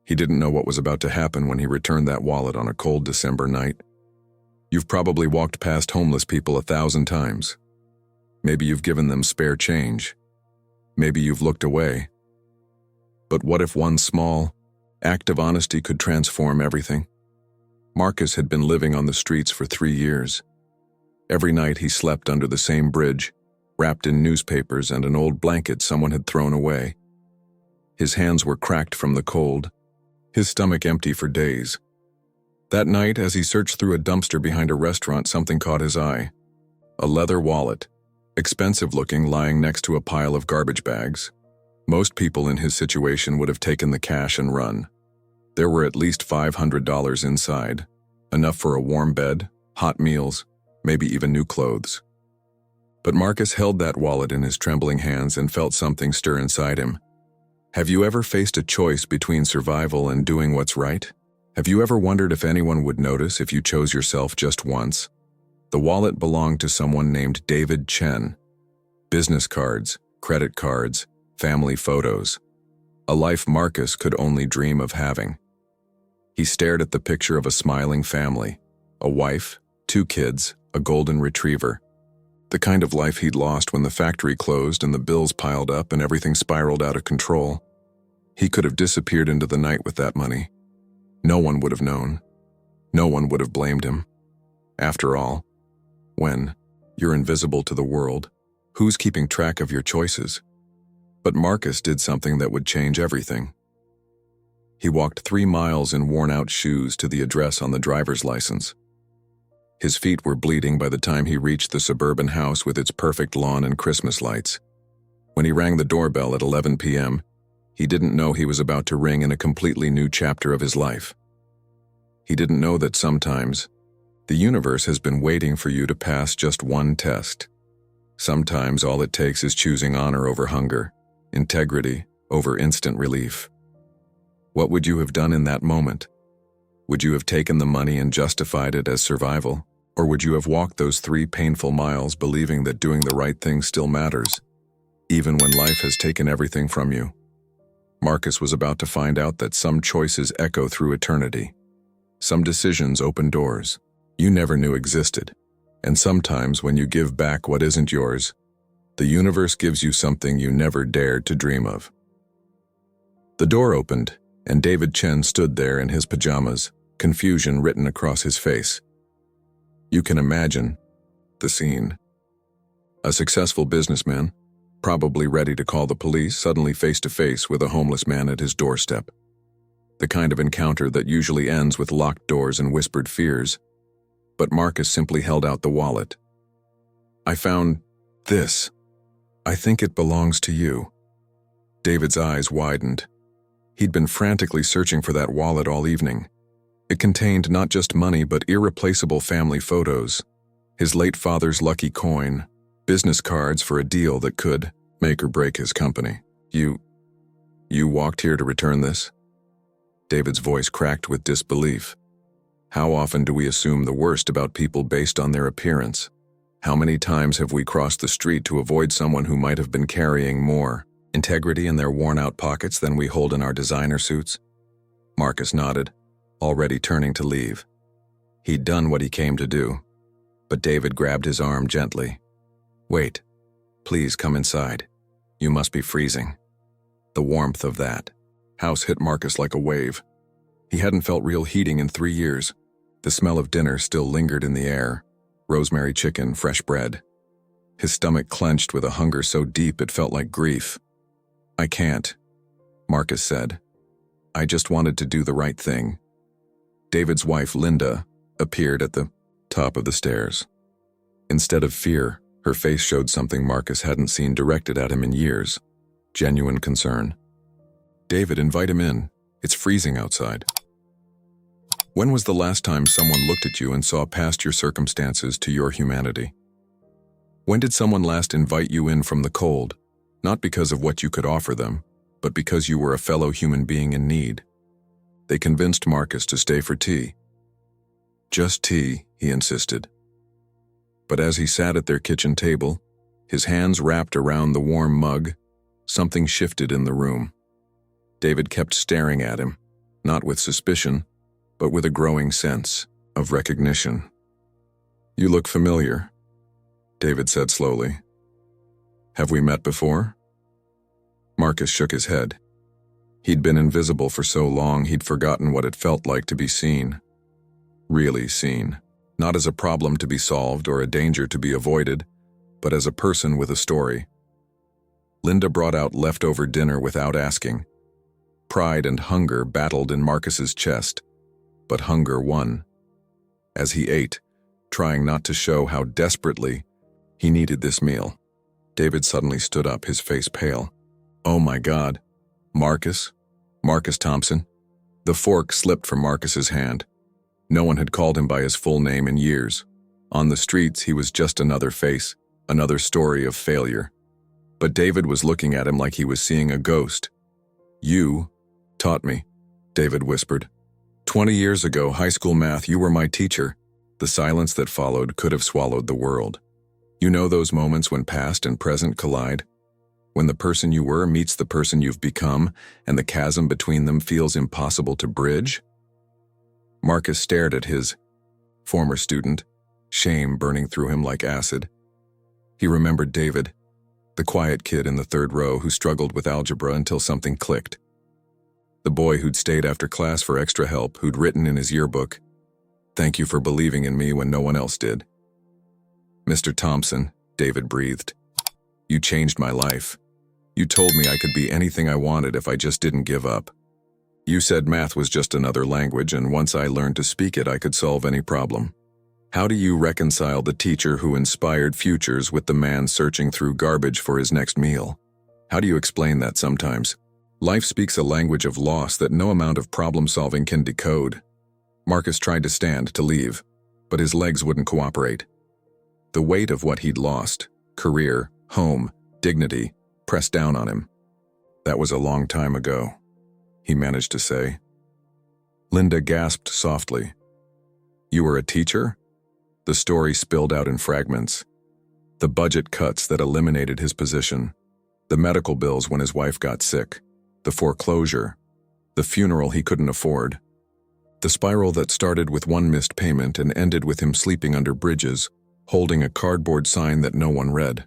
He didn't know what was about to happen when he returned that wallet on a cold December night. You've probably walked past homeless people 1,000 times. Maybe you've given them spare change. Maybe you've looked away. But what if one small act of honesty could transform everything? Marcus had been living on the streets for 3 years. Every night he slept under the same bridge, wrapped in newspapers and an old blanket someone had thrown away. His hands were cracked from the cold, his stomach empty for days. That night, as he searched through a dumpster behind a restaurant, something caught his eye. A leather wallet, expensive looking, lying next to a pile of garbage bags. Most people in his situation would have taken the cash and run. There were at least $500 inside, enough for a warm bed, hot meals, maybe even new clothes. But Marcus held that wallet in his trembling hands and felt something stir inside him. Have you ever faced a choice between survival and doing what's right? Have you ever wondered if anyone would notice if you chose yourself just once? The wallet belonged to someone named David Chen. Business cards, credit cards, family photos. A life Marcus could only dream of having. He stared at the picture of a smiling family, a wife, 2 kids, a golden retriever. The kind of life he'd lost when the factory closed and the bills piled up and everything spiraled out of control. He could have disappeared into the night with that money. No one would have known. No one would have blamed him. After all, when you're invisible to the world, who's keeping track of your choices? But Marcus did something that would change everything. He walked 3 miles in worn-out shoes to the address on the driver's license. His feet were bleeding by the time he reached the suburban house with its perfect lawn and Christmas lights. When he rang the doorbell at 11 p.m., he didn't know he was about to ring in a completely new chapter of his life. He didn't know that sometimes the universe has been waiting for you to pass just one test. Sometimes all it takes is choosing honor over hunger, integrity over instant relief. What would you have done in that moment? Would you have taken the money and justified it as survival? Or would you have walked those 3 painful miles believing that doing the right thing still matters, even when life has taken everything from you? Marcus was about to find out that some choices echo through eternity. Some decisions open doors you never knew existed. And sometimes when you give back what isn't yours, the universe gives you something you never dared to dream of. The door opened, and David Chen stood there in his pajamas, confusion written across his face. You can imagine the scene. A successful businessman, probably ready to call the police, suddenly face to face with a homeless man at his doorstep. The kind of encounter that usually ends with locked doors and whispered fears. But Marcus simply held out the wallet. I found this. I think it belongs to you. David's eyes widened. He'd been frantically searching for that wallet all evening. It contained not just money but irreplaceable family photos, his late father's lucky coin, business cards for a deal that could make or break his company. You walked here to return this? David's voice cracked with disbelief. How often do we assume the worst about people based on their appearance? How many times have we crossed the street to avoid someone who might have been carrying more integrity in their worn-out pockets than we hold in our designer suits? Marcus nodded, already turning to leave. He'd done what he came to do, but David grabbed his arm gently. Wait, please come inside. You must be freezing. The warmth of that house hit Marcus like a wave. He hadn't felt real heating in 3 years. The smell of dinner still lingered in the air. Rosemary chicken, fresh bread. His stomach clenched with a hunger so deep it felt like grief. I can't, Marcus said. I just wanted to do the right thing. David's wife, Linda, appeared at the top of the stairs. Instead of fear, her face showed something Marcus hadn't seen directed at him in years. Genuine concern. David, invite him in. It's freezing outside. When was the last time someone looked at you and saw past your circumstances to your humanity? When did someone last invite you in from the cold, not because of what you could offer them, but because you were a fellow human being in need? They convinced Marcus to stay for tea. Just tea, he insisted. But as he sat at their kitchen table, his hands wrapped around the warm mug, something shifted in the room. David kept staring at him, not with suspicion, but with a growing sense of recognition. "You look familiar," David said slowly. "Have we met before?" Marcus shook his head. He'd been invisible for so long he'd forgotten what it felt like to be seen. Really seen. Not as a problem to be solved or a danger to be avoided, but as a person with a story. Linda brought out leftover dinner without asking. Pride and hunger battled in Marcus's chest, but hunger won. As he ate, trying not to show how desperately he needed this meal, David suddenly stood up, his face pale. "Oh my God. Marcus? Marcus Thompson?" The fork slipped from Marcus's hand. No one had called him by his full name in years. On the streets, he was just another face, another story of failure. But David was looking at him like he was seeing a ghost. "You taught me," David whispered. 20 years ago, high school math, you were my teacher." The silence that followed could have swallowed the world. You know those moments when past and present collide? When the person you were meets the person you've become, and the chasm between them feels impossible to bridge? Marcus stared at his former student, shame burning through him like acid. He remembered David, the quiet kid in the third row who struggled with algebra until something clicked. The boy who'd stayed after class for extra help, who'd written in his yearbook, "Thank you for believing in me when no one else did." "Mr. Thompson," David breathed, "you changed my life. You told me I could be anything I wanted if I just didn't give up. You said math was just another language, and once I learned to speak it, I could solve any problem. How do you reconcile the teacher who inspired futures with the man searching through garbage for his next meal? How do you explain that sometimes? Life speaks a language of loss that no amount of problem-solving can decode." Marcus tried to stand, to leave, but his legs wouldn't cooperate. The weight of what he'd lost, career, home, dignity, pressed down on him. "That was a long time ago," he managed to say. Linda gasped softly. "You were a teacher?" The story spilled out in fragments. The budget cuts that eliminated his position, the medical bills when his wife got sick, the foreclosure, the funeral he couldn't afford. The spiral that started with one missed payment and ended with him sleeping under bridges, holding a cardboard sign that no one read.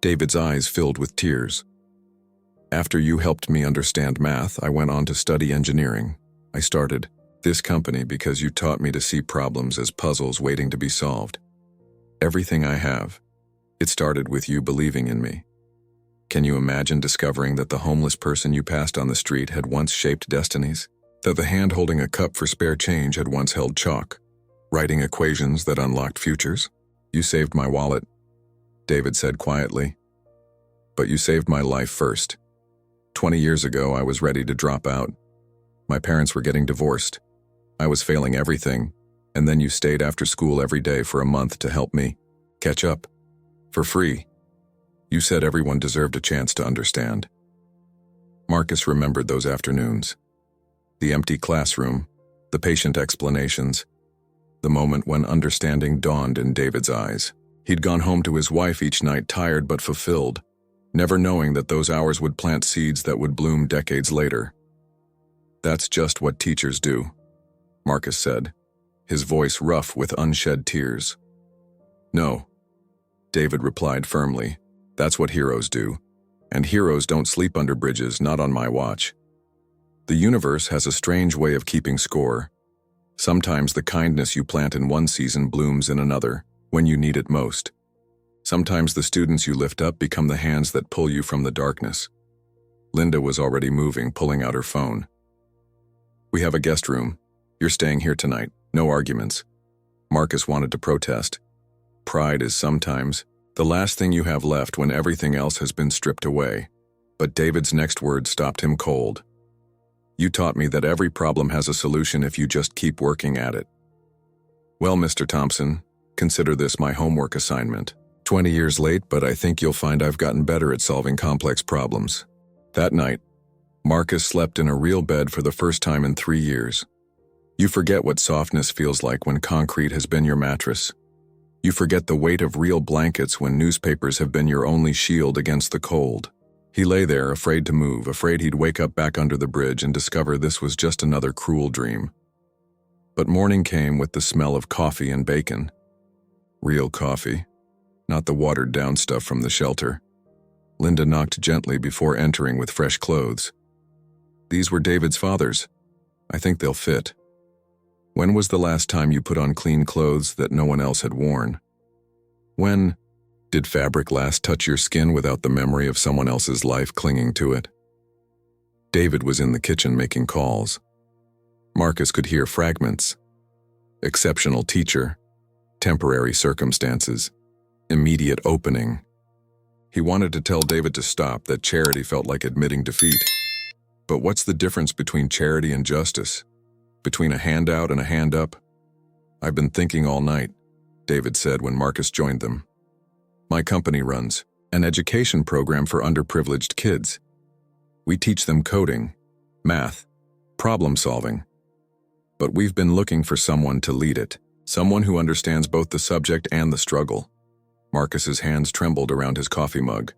David's eyes filled with tears. "After you helped me understand math, I went on to study engineering. I started this company because you taught me to see problems as puzzles waiting to be solved. Everything I have, it started with you believing in me. Can you imagine discovering that the homeless person you passed on the street had once shaped destinies? That the hand holding a cup for spare change had once held chalk, writing equations that unlocked futures? You saved my wallet," David said quietly. "But you saved my life first. 20 years ago, I was ready to drop out. My parents were getting divorced. I was failing everything, and then you stayed after school every day for a month to help me catch up. For free. You said everyone deserved a chance to understand." Marcus remembered those afternoons. The empty classroom, the patient explanations, the moment when understanding dawned in David's eyes. He'd gone home to his wife each night tired but fulfilled, never knowing that those hours would plant seeds that would bloom decades later. "That's just what teachers do," Marcus said, his voice rough with unshed tears. "No," David replied firmly, "that's what heroes do. And heroes don't sleep under bridges, not on my watch. The universe has a strange way of keeping score. Sometimes the kindness you plant in one season blooms in another, when you need it most. Sometimes the students you lift up become the hands that pull you from the darkness." Linda was already moving, pulling out her phone. "We have a guest room. You're staying here tonight. No arguments." Marcus wanted to protest. Pride is sometimes the last thing you have left when everything else has been stripped away. But David's next word stopped him cold. "You taught me that every problem has a solution if you just keep working at it." "Well, Mr. Thompson, consider this my homework assignment. 20 years late, but I think you'll find I've gotten better at solving complex problems." That night, Marcus slept in a real bed for the first time in 3 years. You forget what softness feels like when concrete has been your mattress. You forget the weight of real blankets when newspapers have been your only shield against the cold. He lay there, afraid to move, afraid he'd wake up back under the bridge and discover this was just another cruel dream. But morning came with the smell of coffee and bacon. Real coffee, not the watered-down stuff from the shelter. Linda knocked gently before entering with fresh clothes. These were David's father's. I think they'll fit. When was the last time you put on clean clothes that no one else had worn? When did fabric last touch your skin without the memory of someone else's life clinging to it? David was in the kitchen making calls. Marcus could hear fragments. Exceptional teacher, temporary circumstances, immediate opening. He wanted to tell David to stop, that charity felt like admitting defeat. But what's the difference between charity and justice? Between a handout and a hand up? I've been thinking all night, David said when Marcus joined them. My company runs an education program for underprivileged kids. We teach them coding, math, problem solving. But we've been looking for someone to lead it, someone who understands both the subject and the struggle. Marcus's hands trembled around his coffee mug.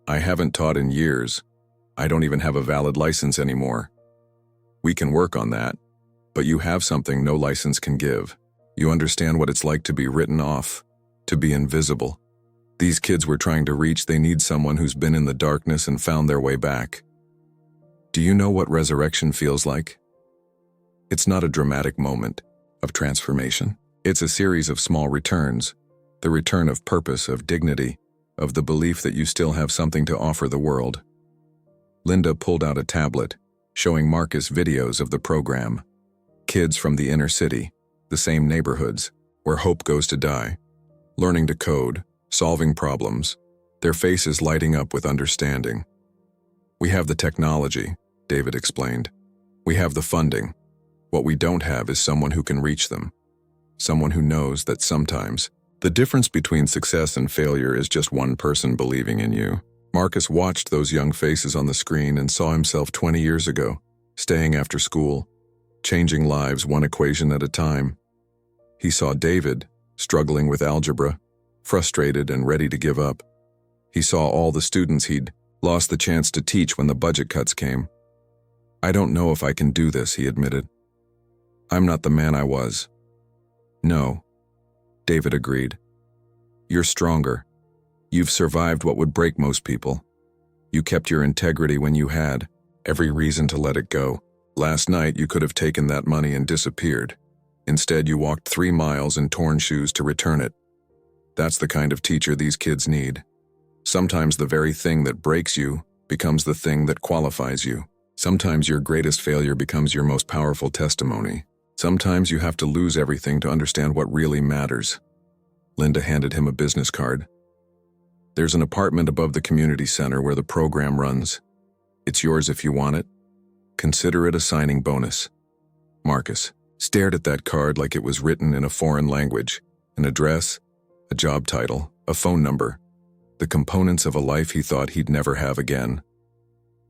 I haven't taught in years. I don't even have a valid license anymore. We can work on that, but you have something no license can give. You understand what it's like to be written off, to be invisible. These kids we're trying to reach, they need someone who's been in the darkness and found their way back. Do you know what resurrection feels like? It's not a dramatic moment of transformation. It's a series of small returns, the return of purpose, of dignity, of the belief that you still have something to offer the world. Linda pulled out a tablet, showing Marcus videos of the program. Kids from the inner city, the same neighborhoods, where hope goes to die, learning to code, solving problems, their faces lighting up with understanding. We have the technology, David explained. We have the funding. What we don't have is someone who can reach them. Someone who knows that sometimes the difference between success and failure is just one person believing in you. Marcus watched those young faces on the screen and saw himself 20 years ago, staying after school, changing lives one equation at a time. He saw David, struggling with algebra, frustrated and ready to give up. He saw all the students he'd lost the chance to teach when the budget cuts came. I don't know if I can do this, he admitted. I'm not the man I was. No, David agreed. You're stronger. You've survived what would break most people. You kept your integrity when you had every reason to let it go. Last night you could have taken that money and disappeared. Instead, you walked 3 miles in torn shoes to return it. That's the kind of teacher these kids need. Sometimes the very thing that breaks you becomes the thing that qualifies you. Sometimes your greatest failure becomes your most powerful testimony. Sometimes you have to lose everything to understand what really matters. Linda handed him a business card. There's an apartment above the community center where the program runs. It's yours if you want it. Consider it a signing bonus. Marcus stared at that card like it was written in a foreign language. An address, a job title, a phone number. The components of a life he thought he'd never have again.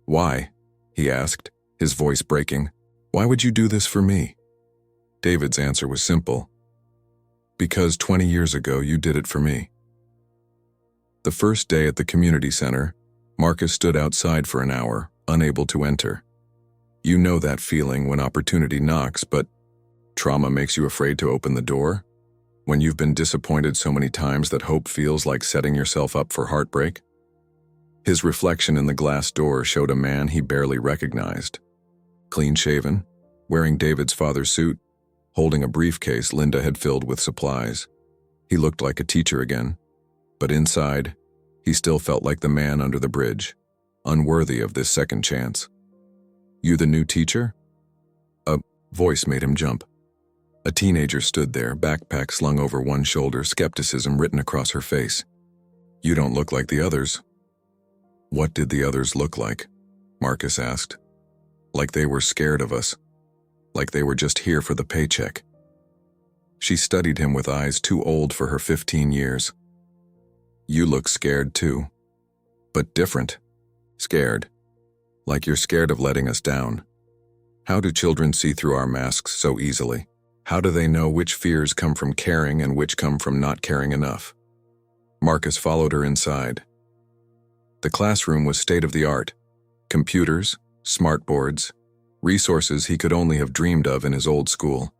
Why? He asked, his voice breaking. Why would you do this for me? David's answer was simple. Because 20 years ago you did it for me. The first day at the community center, Marcus stood outside for an hour, unable to enter. You know that feeling when opportunity knocks, but trauma makes you afraid to open the door? When you've been disappointed so many times that hope feels like setting yourself up for heartbreak? His reflection in the glass door showed a man he barely recognized. Clean-shaven, wearing David's father's suit, holding a briefcase Linda had filled with supplies. He looked like a teacher again, but inside, he still felt like the man under the bridge, unworthy of this second chance. You the new teacher? A voice made him jump. A teenager stood there, backpack slung over one shoulder, skepticism written across her face. You don't look like the others. What did the others look like? Marcus asked. Like they were scared of us. Like they were just here for the paycheck. She studied him with eyes too old for her 15 years. You look scared too. But different. Scared. Like you're scared of letting us down. How do children see through our masks so easily? How do they know which fears come from caring and which come from not caring enough? Marcus followed her inside. The classroom was state-of-the-art. Computers, smartboards, resources he could only have dreamed of in his old school.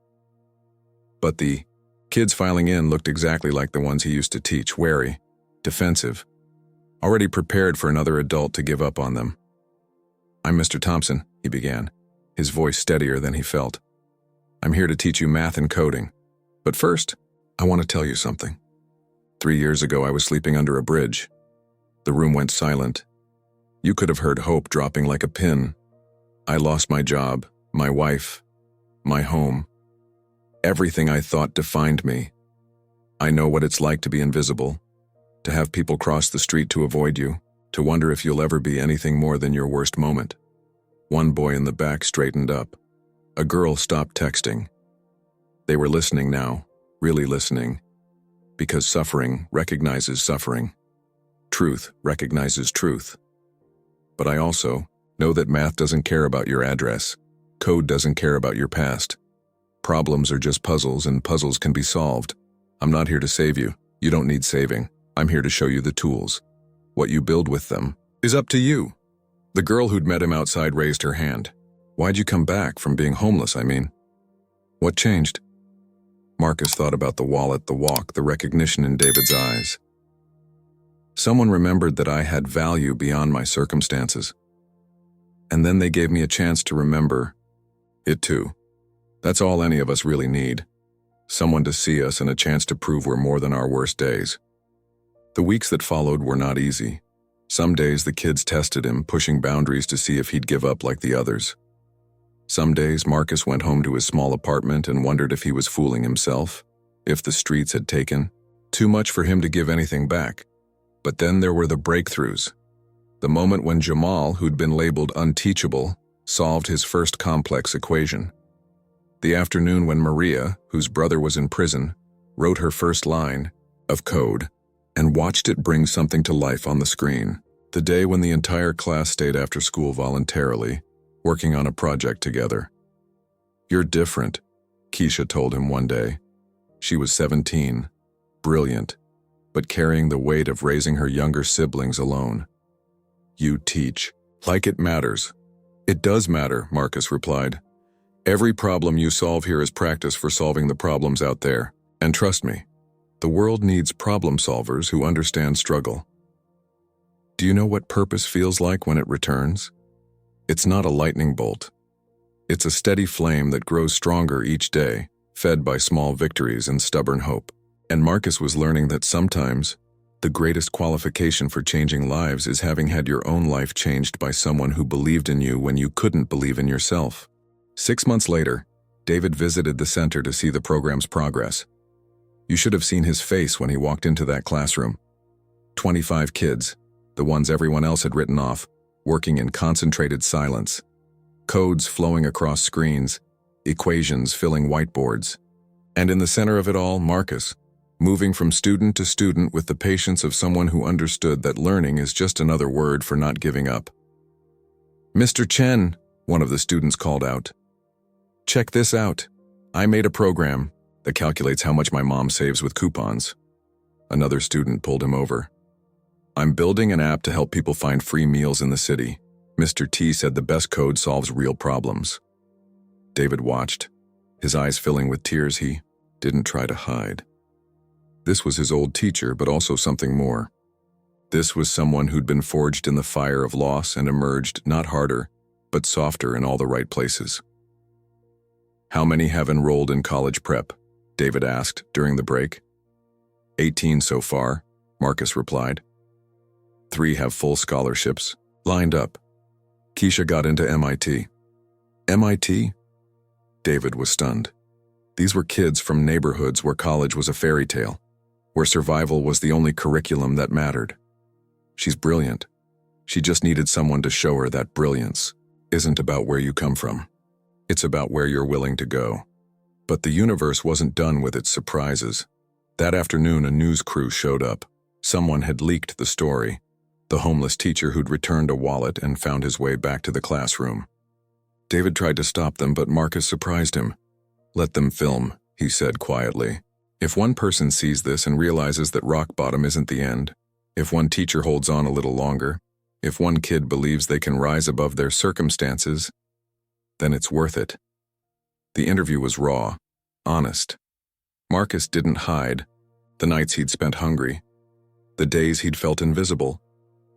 But the kids filing in looked exactly like the ones he used to teach, wary, defensive, already prepared for another adult to give up on them. "I'm Mr. Thompson," he began, his voice steadier than he felt. "I'm here to teach you math and coding. But first, I want to tell you something. 3 years ago, I was sleeping under a bridge. The room went silent. You could have heard hope dropping like a pin. I lost my job, my wife, my home. Everything I thought defined me. I know what it's like to be invisible, to have people cross the street to avoid you, to wonder if you'll ever be anything more than your worst moment." One boy in the back straightened up. A girl stopped texting. They were listening now, really listening, because suffering recognizes suffering. Truth recognizes truth. But I also know that math doesn't care about your address. Code doesn't care about your past. Problems are just puzzles, and puzzles can be solved. I'm not here to save you. You don't need saving. I'm here to show you the tools. What you build with them is up to you. The girl who'd met him outside raised her hand. "Why'd you come back? From being homeless, I mean." "What changed?" Marcus thought about the wallet, the walk, the recognition in David's eyes. "Someone remembered that I had value beyond my circumstances. And then they gave me a chance to remember it too. That's all any of us really need. Someone to see us and a chance to prove we're more than our worst days." The weeks that followed were not easy. Some days the kids tested him, pushing boundaries to see if he'd give up like the others. Some days Marcus went home to his small apartment and wondered if he was fooling himself, if the streets had taken too much for him to give anything back. But then there were the breakthroughs. The moment when Jamal, who'd been labeled unteachable, solved his first complex equation. The afternoon when Maria, whose brother was in prison, wrote her first line of code and watched it bring something to life on the screen. The day when the entire class stayed after school voluntarily, working on a project together. "You're different," Keisha told him one day. She was 17, brilliant, but carrying the weight of raising her younger siblings alone. "You teach like it matters." "It does matter," Marcus replied. "Every problem you solve here is practice for solving the problems out there. And trust me, the world needs problem solvers who understand struggle." Do you know what purpose feels like when it returns? It's not a lightning bolt. It's a steady flame that grows stronger each day, fed by small victories and stubborn hope. And Marcus was learning that sometimes the greatest qualification for changing lives is having had your own life changed by someone who believed in you when you couldn't believe in yourself. 6 months later, David visited the center to see the program's progress. You should have seen his face when he walked into that classroom. 25 kids, the ones everyone else had written off, working in concentrated silence. Codes flowing across screens, equations filling whiteboards. And in the center of it all, Marcus, moving from student to student with the patience of someone who understood that learning is just another word for not giving up. "Mr. Chen," one of the students called out. "Check this out. I made a program that calculates how much my mom saves with coupons." Another student pulled him over. "I'm building an app to help people find free meals in the city." Mr. T said the best code solves real problems. David watched, his eyes filling with tears he didn't try to hide. This was his old teacher, but also something more. This was someone who'd been forged in the fire of loss and emerged not harder, but softer in all the right places. "How many have enrolled in college prep?" David asked during the break. 18 so far, Marcus replied. 3 have full scholarships, lined up. Keisha got into MIT. MIT? David was stunned. These were kids from neighborhoods where college was a fairy tale, where survival was the only curriculum that mattered. She's brilliant. She just needed someone to show her that brilliance isn't about where you come from. It's about where you're willing to go. But the universe wasn't done with its surprises. That afternoon, a news crew showed up. Someone had leaked the story. The homeless teacher who'd returned a wallet and found his way back to the classroom. David tried to stop them, but Marcus surprised him. "Let them film," he said quietly. "If one person sees this and realizes that rock bottom isn't the end, if one teacher holds on a little longer, If one kid believes they can rise above their circumstances, then it's worth it. The interview was raw, honest. Marcus didn't hide the nights he'd spent hungry, the days he'd felt invisible,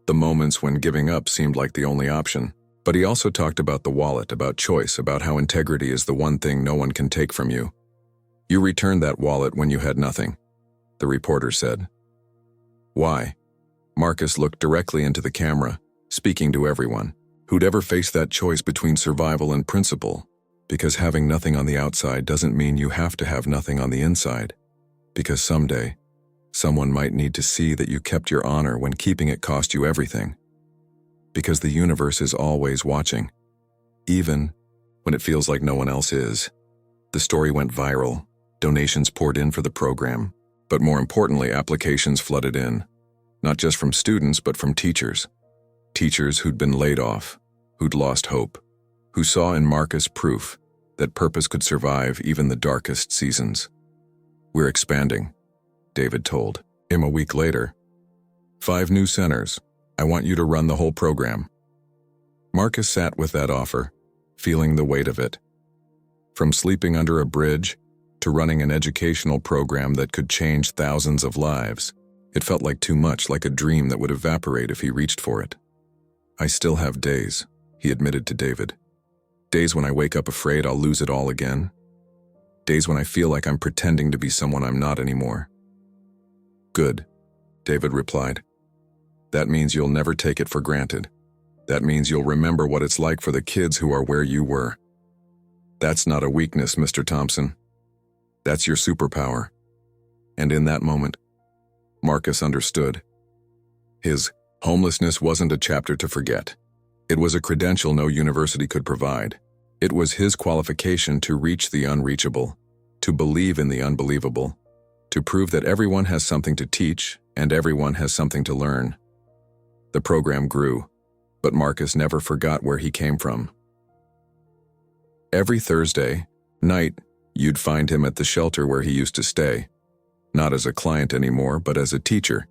the moments when giving up seemed like the only option. But he also talked about the wallet, about choice, about how integrity is the one thing no one can take from you. You returned that wallet when you had nothing, the reporter said. Why? Marcus looked directly into the camera, speaking to everyone who'd ever faced that choice between survival and principle. Because having nothing on the outside doesn't mean you have to have nothing on the inside. Because someday, someone might need to see that you kept your honor when keeping it cost you everything. Because the universe is always watching, even when it feels like no one else is. The story went viral, donations poured in for the program, but more importantly, applications flooded in. Not just from students, but from teachers. Teachers who'd been laid off, who'd lost hope, who saw in Marcus proof that purpose could survive even the darkest seasons. We're expanding, David told him a week later. 5 new centers. I want you to run the whole program. Marcus sat with that offer, feeling the weight of it. From sleeping under a bridge to running an educational program that could change thousands of lives, it felt like too much, like a dream that would evaporate if he reached for it. I still have days, he admitted to David. Days when I wake up afraid I'll lose it all again. Days when I feel like I'm pretending to be someone I'm not anymore. Good, David replied. That means you'll never take it for granted. That means you'll remember what it's like for the kids who are where you were. That's not a weakness, Mr. Thompson. That's your superpower. And in that moment, Marcus understood. His homelessness wasn't a chapter to forget. It was a credential no university could provide. It was his qualification to reach the unreachable, to believe in the unbelievable, to prove that everyone has something to teach and everyone has something to learn. The program grew, but Marcus never forgot where he came from. Every Thursday night, you'd find him at the shelter where he used to stay. Not as a client anymore, but as a teacher.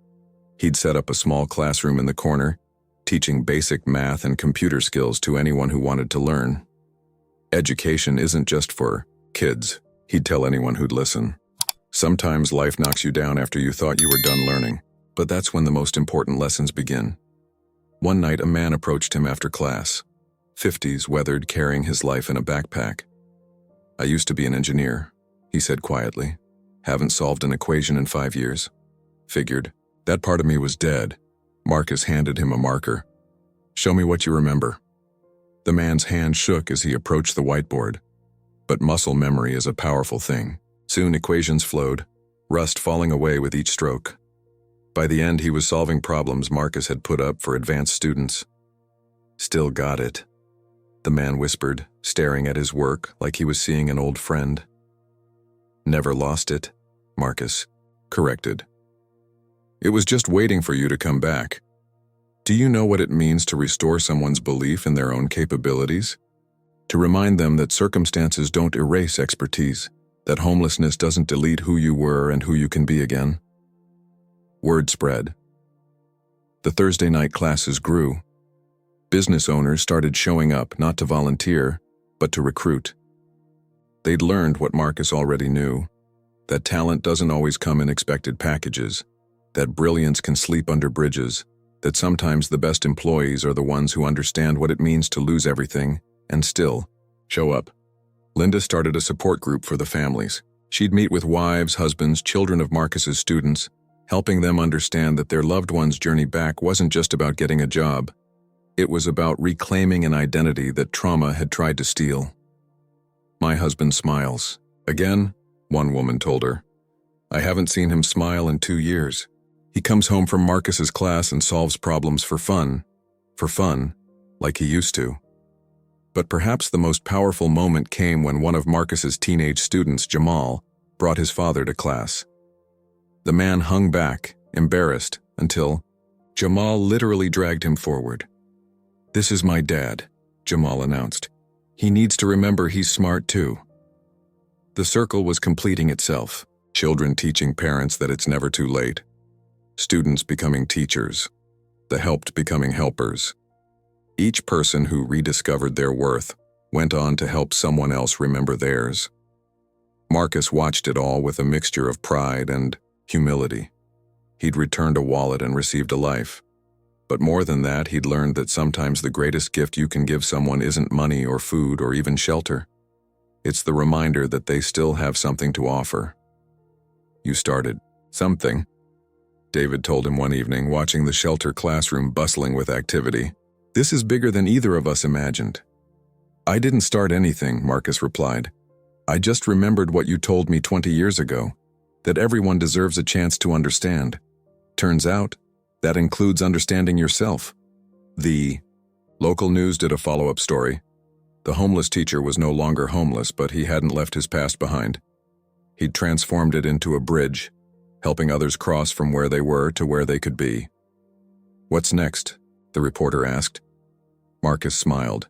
He'd set up a small classroom in the corner, teaching basic math and computer skills to anyone who wanted to learn. Education isn't just for kids, he'd tell anyone who'd listen. Sometimes life knocks you down after you thought you were done learning, but that's when the most important lessons begin. One night, a man approached him after class, 50s, weathered, carrying his life in a backpack. I used to be an engineer, he said quietly. Haven't solved an equation in 5 years. Figured that part of me was dead. Marcus handed him a marker. Show me what you remember. The man's hand shook as he approached the whiteboard. But muscle memory is a powerful thing. Soon equations flowed, rust falling away with each stroke. By the end, he was solving problems Marcus had put up for advanced students. Still got it, the man whispered, staring at his work like he was seeing an old friend. Never lost it, Marcus corrected. It was just waiting for you to come back. Do you know what it means to restore someone's belief in their own capabilities? To remind them that circumstances don't erase expertise, that homelessness doesn't delete who you were and who you can be again? Word spread. The Thursday night classes grew. Business owners started showing up not to volunteer, but to recruit. They'd learned what Marcus already knew, that talent doesn't always come in expected packages, that brilliance can sleep under bridges, that sometimes the best employees are the ones who understand what it means to lose everything and still show up. Linda started a support group for the families. She'd meet with wives, husbands, children of Marcus's students, helping them understand that their loved one's journey back wasn't just about getting a job. It was about reclaiming an identity that trauma had tried to steal. My husband smiles. Again, one woman told her. I haven't seen him smile in 2 years. He comes home from Marcus's class and solves problems for fun, like he used to. But perhaps the most powerful moment came when one of Marcus's teenage students, Jamal, brought his father to class. The man hung back, embarrassed, until Jamal literally dragged him forward. This is my dad, Jamal announced. He needs to remember he's smart too. The circle was completing itself, children teaching parents that it's never too late. Students becoming teachers. the helped becoming helpers. Each person who rediscovered their worth went on to help someone else remember theirs. Marcus watched it all with a mixture of pride and humility. He'd returned a wallet and received a life. But more than that, he'd learned that sometimes the greatest gift you can give someone isn't money or food or even shelter. It's the reminder that they still have something to offer. "You started something," David told him one evening, watching the shelter classroom bustling with activity. "This is bigger than either of us imagined." "I didn't start anything," Marcus replied. "I just remembered what you told me 20 years ago, that everyone deserves a chance to understand. Turns out, that includes understanding yourself." The local news did a follow-up story. The homeless teacher was no longer homeless, but he hadn't left his past behind. He'd transformed it into a bridge, helping others cross from where they were to where they could be. "What's next?" the reporter asked. Marcus smiled,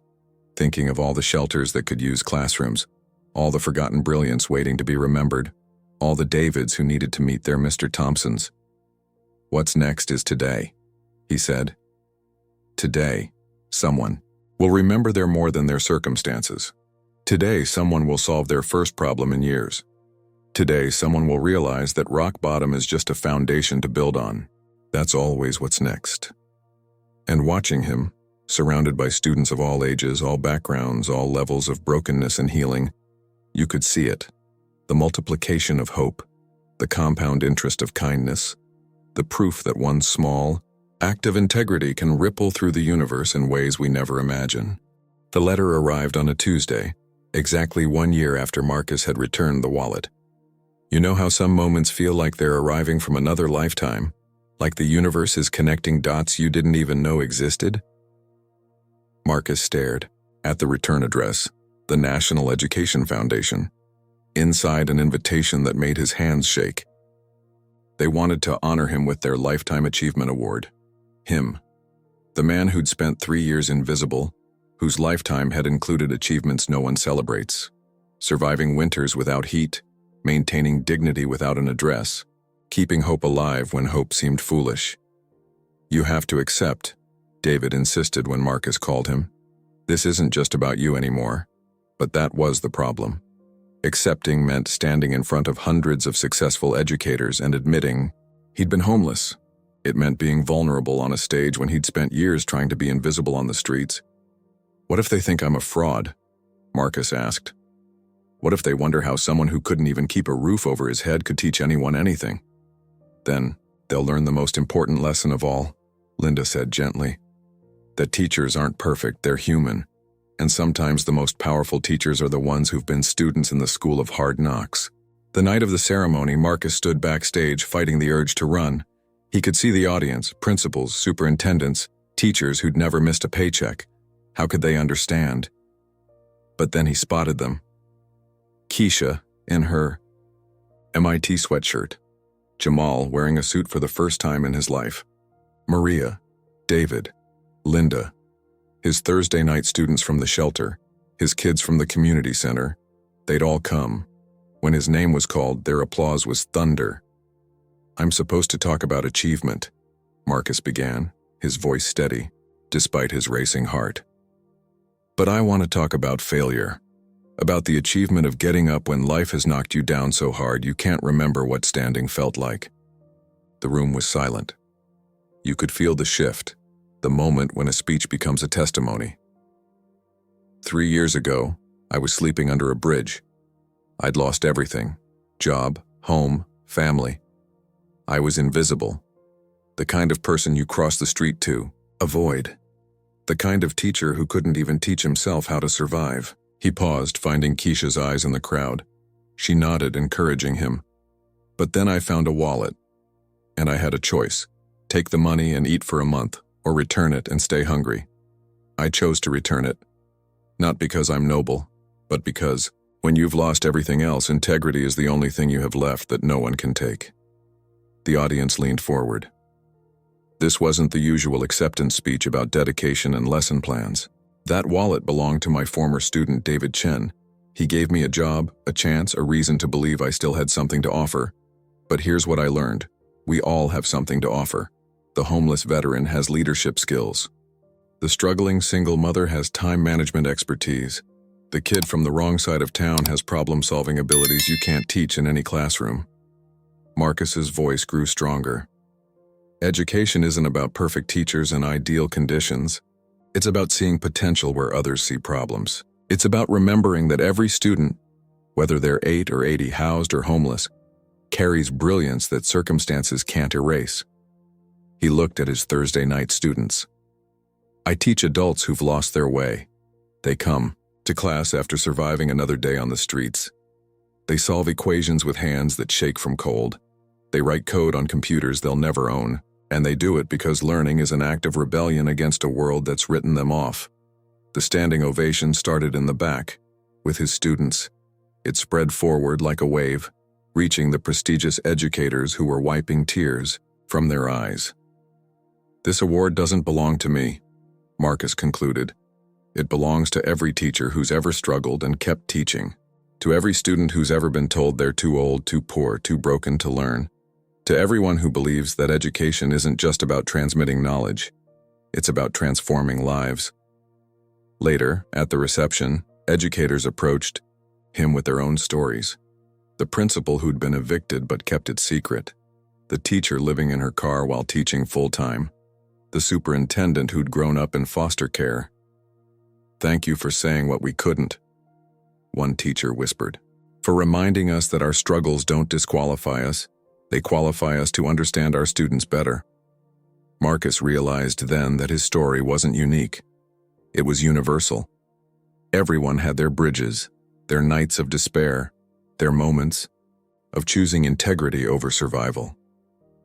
thinking of all the shelters that could use classrooms, all the forgotten brilliance waiting to be remembered, all the Davids who needed to meet their Mr. Thompsons. "What's next is today," he said. "Today, someone will remember they're more than their circumstances. Today, someone will solve their first problem in years. Today, someone will realize that rock bottom is just a foundation to build on. That's always what's next." And watching him, surrounded by students of all ages, all backgrounds, all levels of brokenness and healing, you could see it. The multiplication of hope, the compound interest of kindness, the proof that one small act of integrity can ripple through the universe in ways we never imagine. The letter arrived on a Tuesday, exactly 1 year after Marcus had returned the wallet. You know how some moments feel like they're arriving from another lifetime, like the universe is connecting dots you didn't even know existed? Marcus stared at the return address, the National Education Foundation. Inside, an invitation that made his hands shake. They wanted to honor him with their Lifetime Achievement Award. Him, the man who'd spent 3 years invisible, whose lifetime had included achievements no one celebrates. Surviving winters without heat, maintaining dignity without an address, keeping hope alive when hope seemed foolish. "You have to accept," David insisted when Marcus called him. "This isn't just about you anymore." But that was the problem. Accepting meant standing in front of hundreds of successful educators and admitting he'd been homeless. It meant being vulnerable on a stage when he'd spent years trying to be invisible on the streets. "What if they think I'm a fraud?" Marcus asked. "What if they wonder how someone who couldn't even keep a roof over his head could teach anyone anything?" "Then they'll learn the most important lesson of all," Linda said gently. "That teachers aren't perfect, they're human. And sometimes the most powerful teachers are the ones who've been students in the school of hard knocks." The night of the ceremony, Marcus stood backstage fighting the urge to run. He could see the audience, principals, superintendents, teachers who'd never missed a paycheck. How could they understand? But then he spotted them. Keisha, in her MIT sweatshirt. Jamal, wearing a suit for the first time in his life. Maria, David, Linda. His Thursday night students from the shelter, his kids from the community center. They'd all come. When his name was called, their applause was thunder. "I'm supposed to talk about achievement," Marcus began, his voice steady, despite his racing heart. "But I want to talk about failure, about the achievement of getting up when life has knocked you down so hard you can't remember what standing felt like." The room was silent. You could feel the shift, the moment when a speech becomes a testimony. 3 years ago, I was sleeping under a bridge. I'd lost everything: job, home, family. I was invisible. The kind of person you cross the street to, avoid. The kind of teacher who couldn't even teach himself how to survive. He paused, finding Keisha's eyes in the crowd. She nodded, encouraging him. But then I found a wallet. And I had a choice: take the money and eat for a month, or return it and stay hungry. I chose to return it. Not because I'm noble, but because, when you've lost everything else, integrity is the only thing you have left that no one can take. The audience leaned forward. This wasn't the usual acceptance speech about dedication and lesson plans. That wallet belonged to my former student, David Chen. He gave me a job, a chance, a reason to believe I still had something to offer. But here's what I learned. We all have something to offer. The homeless veteran has leadership skills. The struggling single mother has time management expertise. The kid from the wrong side of town has problem-solving abilities you can't teach in any classroom. Marcus's voice grew stronger. Education isn't about perfect teachers and ideal conditions. It's about seeing potential where others see problems. It's about remembering that every student, whether they're 8 or 80, housed or homeless, carries brilliance that circumstances can't erase. He looked at his Thursday night students. I teach adults who've lost their way. They come to class after surviving another day on the streets. They solve equations with hands that shake from cold. They write code on computers they'll never own, and they do it because learning is an act of rebellion against a world that's written them off. The standing ovation started in the back, with his students. It spread forward like a wave, reaching the prestigious educators who were wiping tears from their eyes. This award doesn't belong to me, Marcus concluded. It belongs to every teacher who's ever struggled and kept teaching, to every student who's ever been told they're too old, too poor, too broken to learn, to everyone who believes that education isn't just about transmitting knowledge, it's about transforming lives. Later, at the reception, educators approached him with their own stories. The principal who'd been evicted but kept it secret, the teacher living in her car while teaching full-time, the superintendent who'd grown up in foster care. "Thank you for saying what we couldn't," one teacher whispered, "for reminding us that our struggles don't disqualify us, they qualify us to understand our students better." Marcus realized then that his story wasn't unique. It was universal. Everyone had their bridges, their nights of despair, their moments of choosing integrity over survival.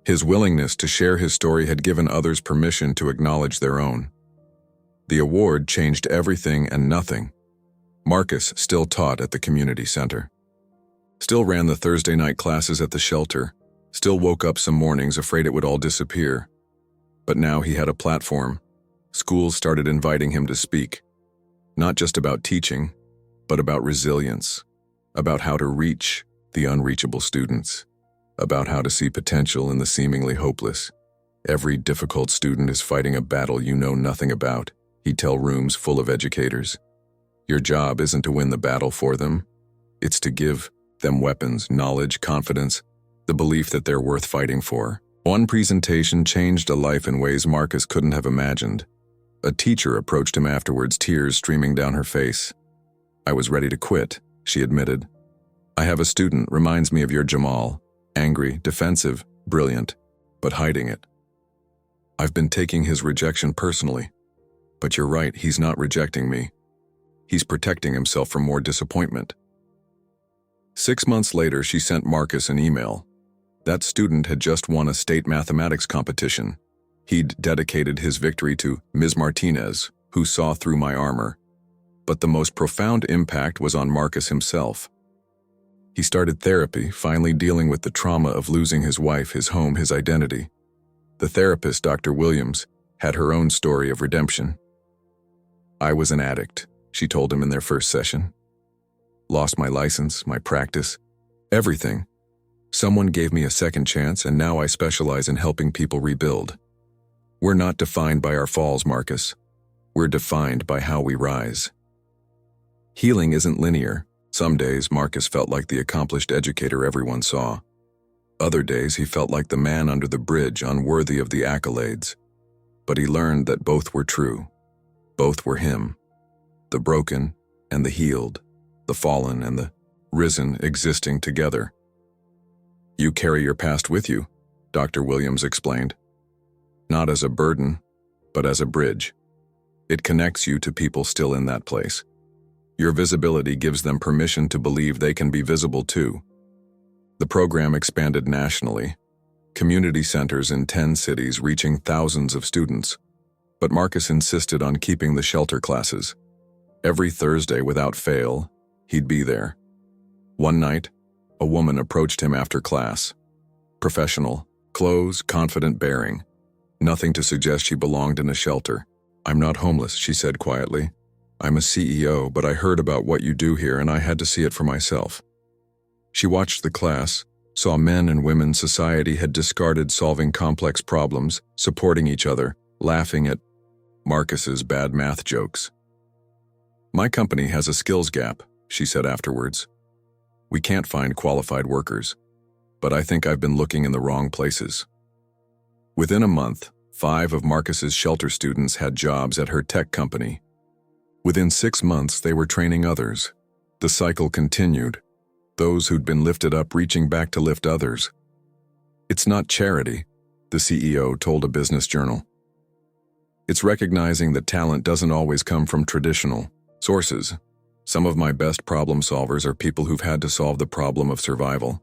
His willingness to share his story had given others permission to acknowledge their own. The award changed everything and nothing. Marcus still taught at the community center, still ran the Thursday night classes at the shelter, still woke up some mornings afraid it would all disappear. But now he had a platform. Schools started inviting him to speak, not just about teaching, but about resilience, about how to reach the unreachable students, about how to see potential in the seemingly hopeless. Every difficult student is fighting a battle you know nothing about, he'd tell rooms full of educators. Your job isn't to win the battle for them. It's to give them weapons, knowledge, confidence, the belief that they're worth fighting for. One presentation changed a life in ways Marcus couldn't have imagined. A teacher approached him afterwards, tears streaming down her face. "I was ready to quit," she admitted. "I have a student, reminds me of your Jamal. Angry, defensive, brilliant, but hiding it. I've been taking his rejection personally. But you're right, he's not rejecting me. He's protecting himself from more disappointment." 6 months later, she sent Marcus an email. That student had just won a state mathematics competition. He'd dedicated his victory to Ms. Martinez, who saw through my armor. But the most profound impact was on Marcus himself. He started therapy, finally dealing with the trauma of losing his wife, his home, his identity. The therapist, Dr. Williams, had her own story of redemption. "I was an addict," she told him in their first session. "Lost my license, my practice, everything. Someone gave me a second chance, and now I specialize in helping people rebuild. We're not defined by our falls, Marcus. We're defined by how we rise." Healing isn't linear. Some days, Marcus felt like the accomplished educator everyone saw. Other days, he felt like the man under the bridge, unworthy of the accolades. But he learned that both were true. Both were him. The broken and the healed, the fallen and the risen existing together. "You carry your past with you," Dr. Williams explained. "Not as a burden, but as a bridge. It connects you to people still in that place. Your visibility gives them permission to believe they can be visible too." The program expanded nationally, community centers in 10 cities reaching thousands of students. But Marcus insisted on keeping the shelter classes. Every Thursday without fail, he'd be there. One night, a woman approached him after class. Professional, clothes, confident bearing. Nothing to suggest she belonged in a shelter. "I'm not homeless," she said quietly. "I'm a CEO, but I heard about what you do here and I had to see it for myself." She watched the class, saw men and women society had discarded solving complex problems, supporting each other, laughing at Marcus's bad math jokes. "My company has a skills gap," she said afterwards. "We can't find qualified workers, but I think I've been looking in the wrong places." Within a month, 5 of Marcus's shelter students had jobs at her tech company. Within 6 months, they were training others. The cycle continued, those who'd been lifted up reaching back to lift others. "It's not charity," the CEO told a business journal. "It's recognizing that talent doesn't always come from traditional sources. Some of my best problem solvers are people who've had to solve the problem of survival.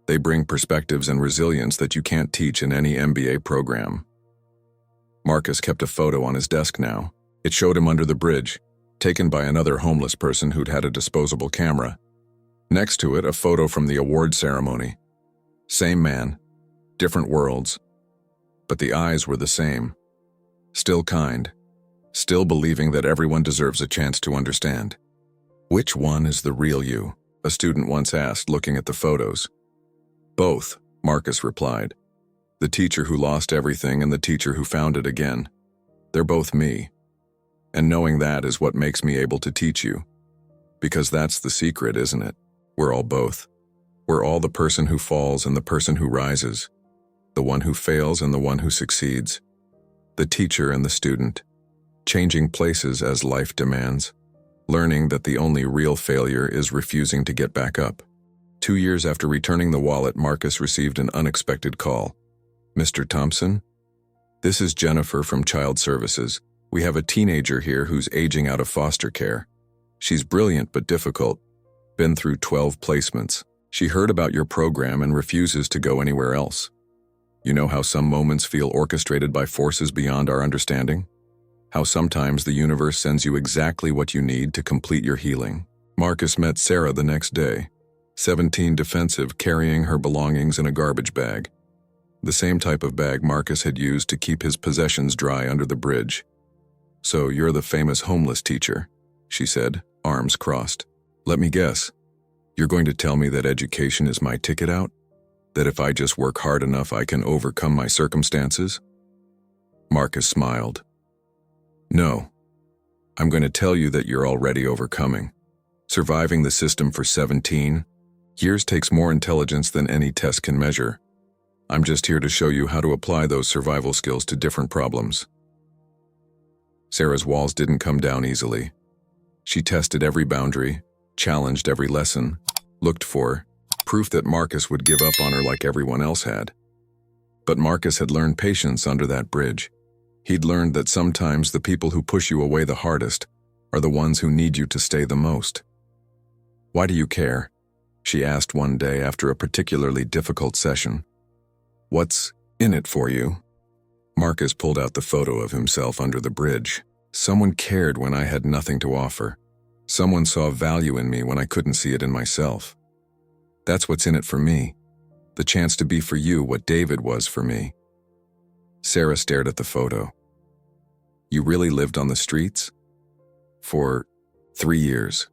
They bring perspectives and resilience that you can't teach in any MBA program." Marcus kept a photo on his desk now. It showed him under the bridge, taken by another homeless person who'd had a disposable camera. Next to it, a photo from the award ceremony. Same man, different worlds, but the eyes were the same. Still kind, still believing that everyone deserves a chance to understand. "Which one is the real you?" a student once asked, looking at the photos. "Both," Marcus replied. "The teacher who lost everything and the teacher who found it again. They're both me. And knowing that is what makes me able to teach you. Because that's the secret, isn't it? We're all both. We're all the person who falls and the person who rises. The one who fails and the one who succeeds. The teacher and the student. Changing places as life demands. Learning that the only real failure is refusing to get back up." 2 years after returning the wallet, Marcus received an unexpected call. "Mr. Thompson? This is Jennifer from Child Services. We have a teenager here who's aging out of foster care. She's brilliant but difficult. Been through 12 placements. She heard about your program and refuses to go anywhere else. You know how some moments feel orchestrated by forces beyond our understanding? How sometimes the universe sends you exactly what you need to complete your healing." Marcus met Sarah the next day, 17 defensive, carrying her belongings in a garbage bag. The same type of bag Marcus had used to keep his possessions dry under the bridge. "So you're the famous homeless teacher," she said, arms crossed. "Let me guess. You're going to tell me that education is my ticket out? That if I just work hard enough I can overcome my circumstances?" Marcus smiled. "No. I'm going to tell you that you're already overcoming. Surviving the system for 17 years takes more intelligence than any test can measure. I'm just here to show you how to apply those survival skills to different problems." Sarah's walls didn't come down easily. She tested every boundary, challenged every lesson, looked for proof that Marcus would give up on her like everyone else had. But Marcus had learned patience under that bridge. He'd learned that sometimes the people who push you away the hardest are the ones who need you to stay the most. "Why do you care?" she asked one day after a particularly difficult session. "What's in it for you?" Marcus pulled out the photo of himself under the bridge. "Someone cared when I had nothing to offer. Someone saw value in me when I couldn't see it in myself. That's what's in it for me. The chance to be for you what David was for me." Sarah stared at the photo. "You really lived on the streets?" "For 3 years.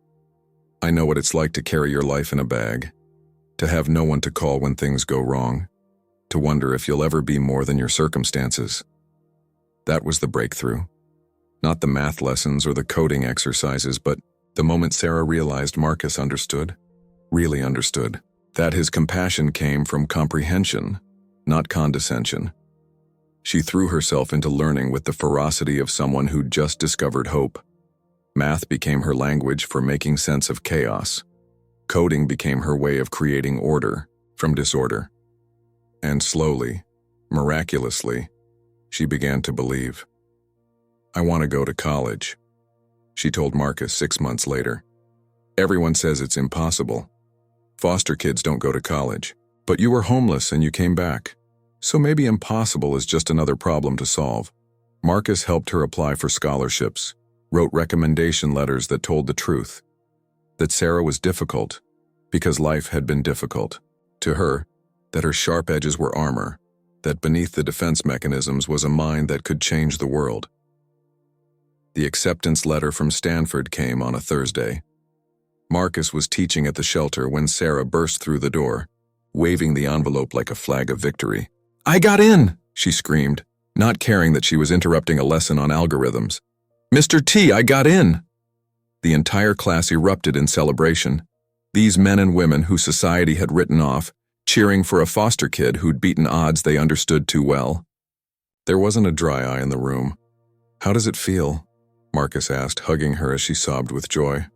I know what it's like to carry your life in a bag, to have no one to call when things go wrong, to wonder if you'll ever be more than your circumstances." That was the breakthrough. Not the math lessons or the coding exercises, but the moment Sarah realized Marcus understood, really understood, that his compassion came from comprehension, not condescension. She threw herself into learning with the ferocity of someone who'd just discovered hope. Math became her language for making sense of chaos. Coding became her way of creating order from disorder. And slowly, miraculously, she began to believe. "I want to go to college," she told Marcus 6 months later. "Everyone says it's impossible. Foster kids don't go to college. But you were homeless and you came back. So maybe impossible is just another problem to solve." Marcus helped her apply for scholarships, wrote recommendation letters that told the truth. That Sarah was difficult, because life had been difficult. To her, that her sharp edges were armor, that beneath the defense mechanisms was a mind that could change the world. The acceptance letter from Stanford came on a Thursday. Marcus was teaching at the shelter when Sarah burst through the door. waving the envelope like a flag of victory. "I got in!" she screamed, not caring that she was interrupting a lesson on algorithms. "Mr. T, I got in!" The entire class erupted in celebration. These men and women who society had written off, cheering for a foster kid who'd beaten odds they understood too well. There wasn't a dry eye in the room. "How does it feel?" Marcus asked, hugging her as she sobbed with joy.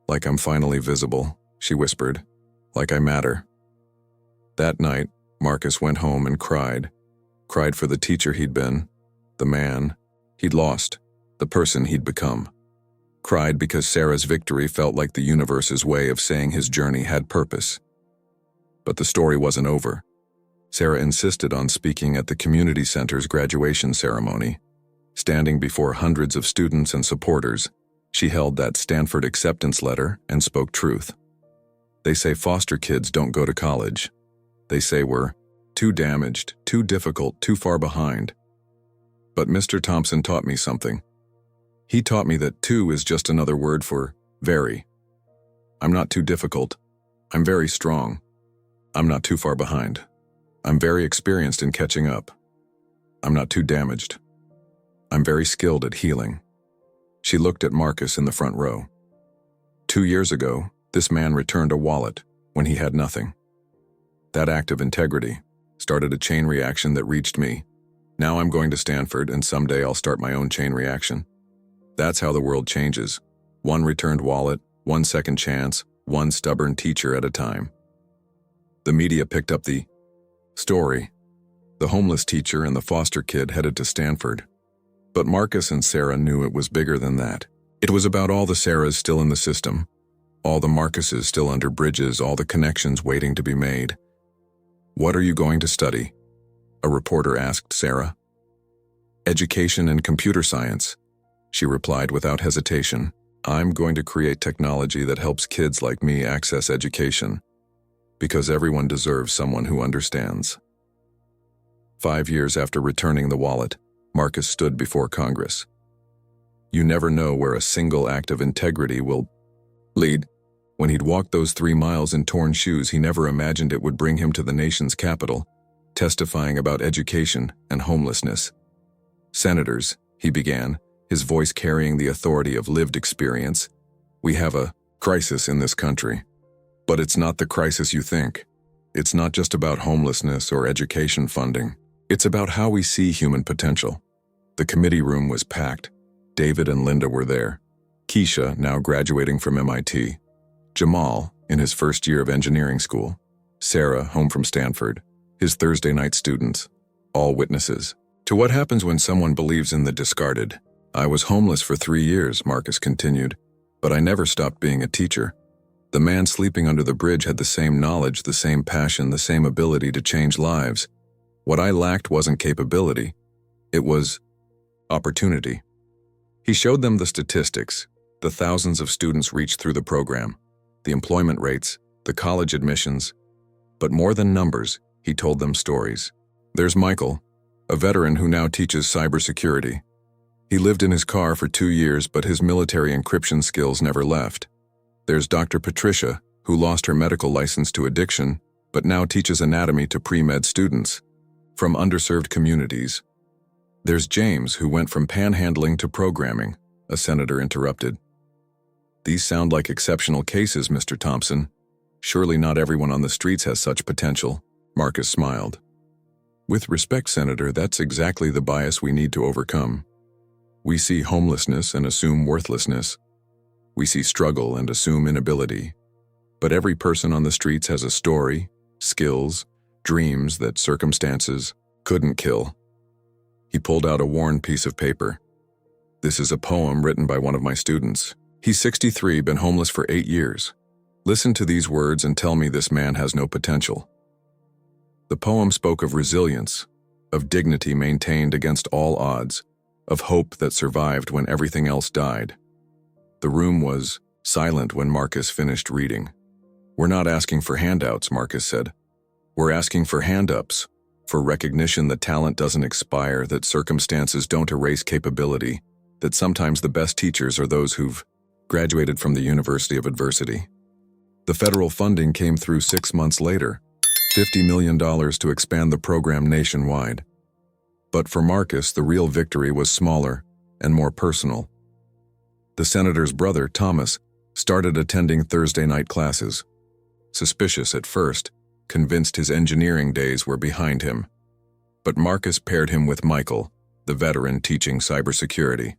"Like I'm finally visible," she whispered. "Like I matter." That night, Marcus went home and cried. Cried for the teacher he'd been, the man he'd lost, the person he'd become. Cried because Sarah's victory felt like the universe's way of saying his journey had purpose. But the story wasn't over. Sarah insisted on speaking at the community center's graduation ceremony. Standing before hundreds of students and supporters, she held that Stanford acceptance letter and spoke truth. They say foster kids don't go to college. They say we're too damaged, too difficult, too far behind. But Mr. Thompson taught me something. He taught me that too is just another word for very. I'm not too difficult. I'm very strong. I'm not too far behind. I'm very experienced in catching up. I'm not too damaged. I'm very skilled at healing. She looked at Marcus in the front row. 2 years ago, this man returned a wallet when he had nothing. That act of integrity started a chain reaction that reached me. Now I'm going to Stanford, and someday I'll start my own chain reaction. That's how the world changes. One returned wallet, one second chance, one stubborn teacher at a time. The media picked up the story. The homeless teacher and the foster kid headed to Stanford. But Marcus and Sarah knew it was bigger than that. It was about all the Sarahs still in the system, all the Marcuses still under bridges, all the connections waiting to be made. "What are you going to study?" a reporter asked Sarah. "Education and computer science," she replied without hesitation. "I'm going to create technology that helps kids like me access education, because everyone deserves someone who understands." 5 years after returning the wallet, Marcus stood before Congress. You never know where a single act of integrity will lead. When he'd walked those 3 miles in torn shoes, he never imagined it would bring him to the nation's capital, testifying about education and homelessness. "Senators," he began, his voice carrying the authority of lived experience, "we have a crisis in this country. But it's not the crisis you think. It's not just about homelessness or education funding. It's about how we see human potential." The committee room was packed. David and Linda were there. Keisha, now graduating from MIT. Jamal, in his first year of engineering school. Sarah, home from Stanford. His Thursday night students. All witnesses to what happens when someone believes in the discarded. "I was homeless for 3 years, Marcus continued, "but I never stopped being a teacher. The man sleeping under the bridge had the same knowledge, the same passion, the same ability to change lives. What I lacked wasn't capability. It was opportunity." He showed them the statistics, the thousands of students reached through the program, the employment rates, the college admissions. But more than numbers, he told them stories. There's Michael, a veteran who now teaches cybersecurity. He lived in his car for 2 years, but his military encryption skills never left. There's Dr. Patricia, who lost her medical license to addiction, but now teaches anatomy to pre-med students from underserved communities. There's James, who went from panhandling to programming, a senator interrupted. "These sound like exceptional cases, Mr. Thompson. Surely not everyone on the streets has such potential," Marcus smiled. "With respect, Senator, that's exactly the bias we need to overcome. We see homelessness and assume worthlessness. We see struggle and assume inability. But every person on the streets has a story, skills, dreams that circumstances couldn't kill." He pulled out a worn piece of paper. "This is a poem written by one of my students. He's 63, been homeless for 8 years. Listen to these words and tell me this man has no potential." The poem spoke of resilience, of dignity maintained against all odds, of hope that survived when everything else died. The room was silent when Marcus finished reading. "We're not asking for handouts," Marcus said. "We're asking for hand-ups, for recognition that talent doesn't expire, that circumstances don't erase capability, that sometimes the best teachers are those who've graduated from the University of Adversity." The federal funding came through 6 months later. $50 million to expand the program nationwide. But for Marcus, the real victory was smaller and more personal. The senator's brother, Thomas, started attending Thursday night classes. Suspicious at first, convinced his engineering days were behind him. But Marcus paired him with Michael, the veteran teaching cybersecurity.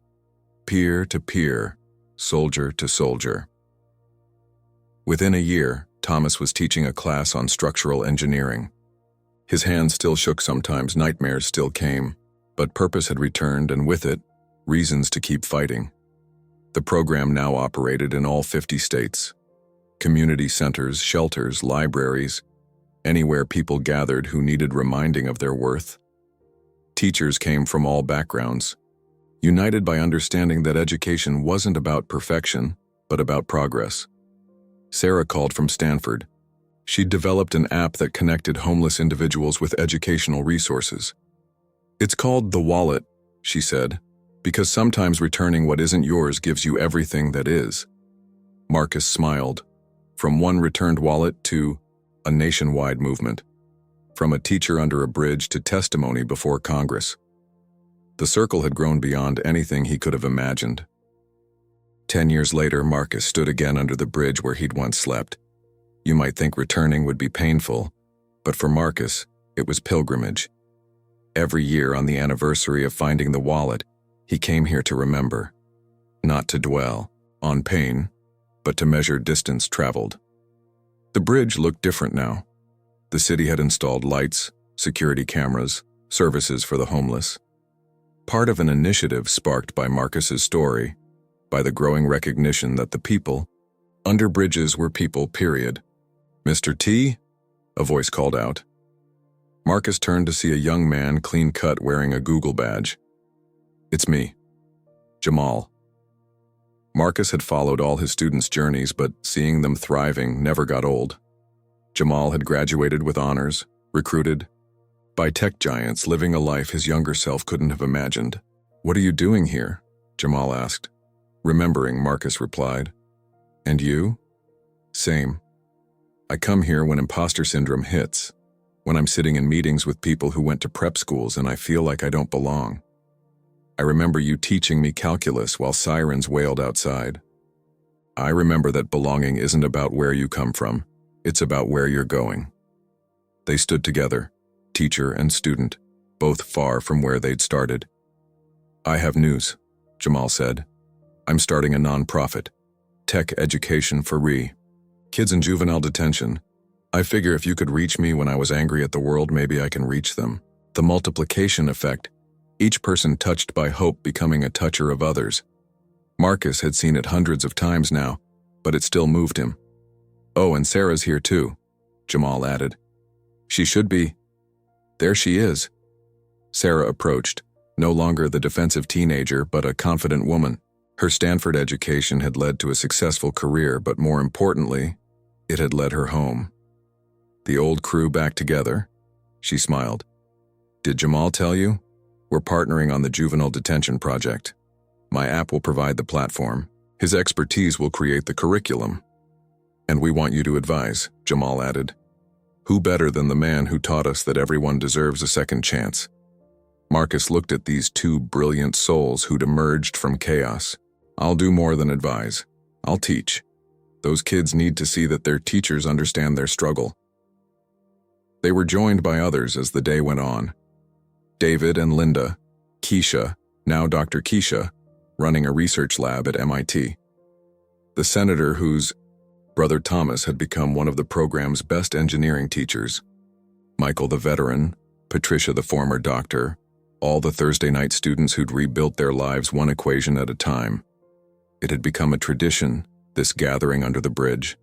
Peer to peer, soldier to soldier. Within a year, Thomas was teaching a class on structural engineering. His hands still shook sometimes, nightmares still came, but purpose had returned, and with it, reasons to keep fighting. The program now operated in all 50 states. Community centers, shelters, libraries, anywhere people gathered who needed reminding of their worth. Teachers came from all backgrounds, united by understanding that education wasn't about perfection, but about progress. Sarah called from Stanford. She'd developed an app that connected homeless individuals with educational resources. "It's called The Wallet," she said, "because sometimes returning what isn't yours gives you everything that is." Marcus smiled. From one returned wallet to a nationwide movement. From a teacher under a bridge to testimony before Congress. The circle had grown beyond anything he could have imagined. 10 years later, Marcus stood again under the bridge where he'd once slept. You might think returning would be painful, but for Marcus, it was pilgrimage. Every year on the anniversary of finding the wallet, he came here to remember. Not to dwell on pain, but to measure distance traveled. The bridge looked different now. The city had installed lights, security cameras, services for the homeless. Part of an initiative sparked by Marcus's story, by the growing recognition that the people under bridges were people, period. "Mr. T?" a voice called out. Marcus turned to see a young man, clean-cut, wearing a Google badge. "It's me, Jamal." Marcus had followed all his students' journeys, but seeing them thriving never got old. Jamal had graduated with honors, recruited by tech giants, living a life his younger self couldn't have imagined. "What are you doing here?" Jamal asked. Remembering, Marcus replied. "And you?" "Same. I come here when imposter syndrome hits, when I'm sitting in meetings with people who went to prep schools and I feel like I don't belong. I remember you teaching me calculus while sirens wailed outside. I remember that belonging isn't about where you come from, it's about where you're going." They stood together, teacher and student, both far from where they'd started. "I have news," Jamal said. "I'm starting a nonprofit, Tech Education for Kids in Juvenile Detention. I figure if you could reach me when I was angry at the world, maybe I can reach them. The multiplication effect, each person touched by hope becoming a toucher of others." Marcus had seen it hundreds of times now, but it still moved him. "Oh, and Sarah's here too," Jamal added. "She should be." "There she is." Sarah approached, no longer the defensive teenager, but a confident woman. Her Stanford education had led to a successful career, but more importantly, it had led her home. "The old crew back together?" She smiled. "Did Jamal tell you? We're partnering on the Juvenile Detention Project. My app will provide the platform. His expertise will create the curriculum. And we want you to advise," Jamal added. "Who better than the man who taught us that everyone deserves a second chance?" Marcus looked at these two brilliant souls who'd emerged from chaos. "I'll do more than advise. I'll teach. Those kids need to see that their teachers understand their struggle." They were joined by others as the day went on. David and Linda, Keisha, now Dr. Keisha, running a research lab at MIT. The senator whose brother Thomas had become one of the program's best engineering teachers. Michael the veteran, Patricia the former doctor, all the Thursday night students who'd rebuilt their lives one equation at a time. It had become a tradition, this gathering under the bridge.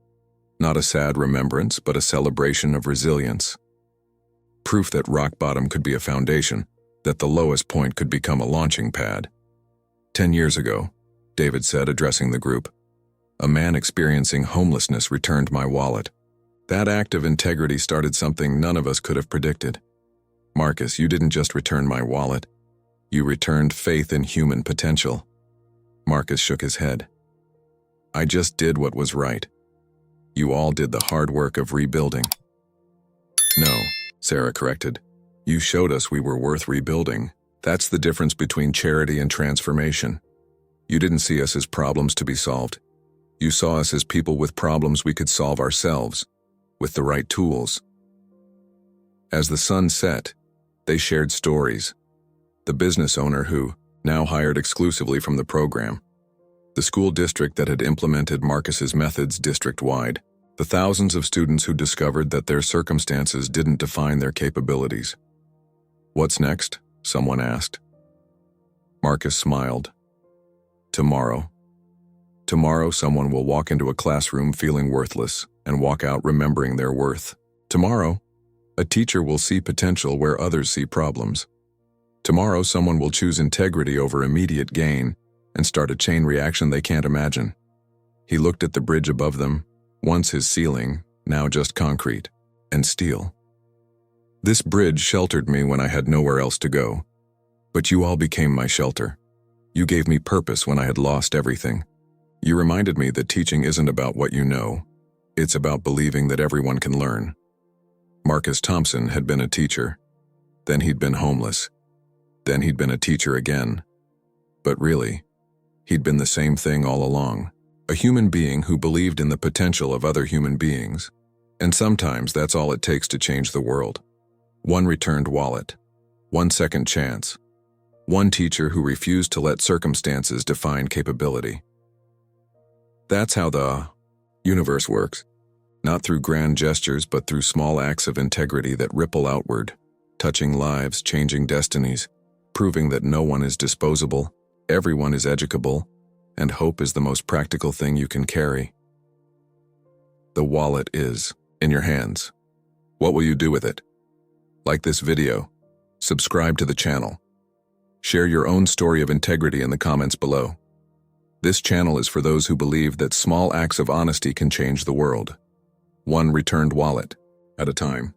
Not a sad remembrance, but a celebration of resilience. Proof that rock bottom could be a foundation, that the lowest point could become a launching pad. 10 years ago, David said, addressing the group, a man experiencing homelessness returned my wallet. That act of integrity started something none of us could have predicted. Marcus, you didn't just return my wallet. You returned faith in human potential. Marcus shook his head. I just did what was right. You all did the hard work of rebuilding. No, Sarah corrected. You showed us we were worth rebuilding. That's the difference between charity and transformation. You didn't see us as problems to be solved. You saw us as people with problems we could solve ourselves, with the right tools. As the sun set, they shared stories. The business owner who, now hired exclusively from the program. The school district that had implemented Marcus's methods district-wide. The thousands of students who discovered that their circumstances didn't define their capabilities. What's next? Someone asked. Marcus smiled. Tomorrow. Tomorrow someone will walk into a classroom feeling worthless and walk out remembering their worth. Tomorrow, a teacher will see potential where others see problems. Tomorrow someone will choose integrity over immediate gain and start a chain reaction they can't imagine. He looked at the bridge above them, once his ceiling, now just concrete and steel. This bridge sheltered me when I had nowhere else to go. But you all became my shelter. You gave me purpose when I had lost everything. You reminded me that teaching isn't about what you know. It's about believing that everyone can learn. Marcus Thompson had been a teacher. Then he'd been homeless. Then he'd been a teacher again. But really, he'd been the same thing all along. A human being who believed in the potential of other human beings. And sometimes that's all it takes to change the world. One returned wallet. One second chance. One teacher who refused to let circumstances define capability. That's how the universe works. Not through grand gestures, but through small acts of integrity that ripple outward, touching lives, changing destinies, proving that no one is disposable, everyone is educable, and hope is the most practical thing you can carry. The wallet is in your hands. What will you do with it? Like this video. Subscribe to the channel. Share your own story of integrity in the comments below. This channel is for those who believe that small acts of honesty can change the world. One returned wallet at a time.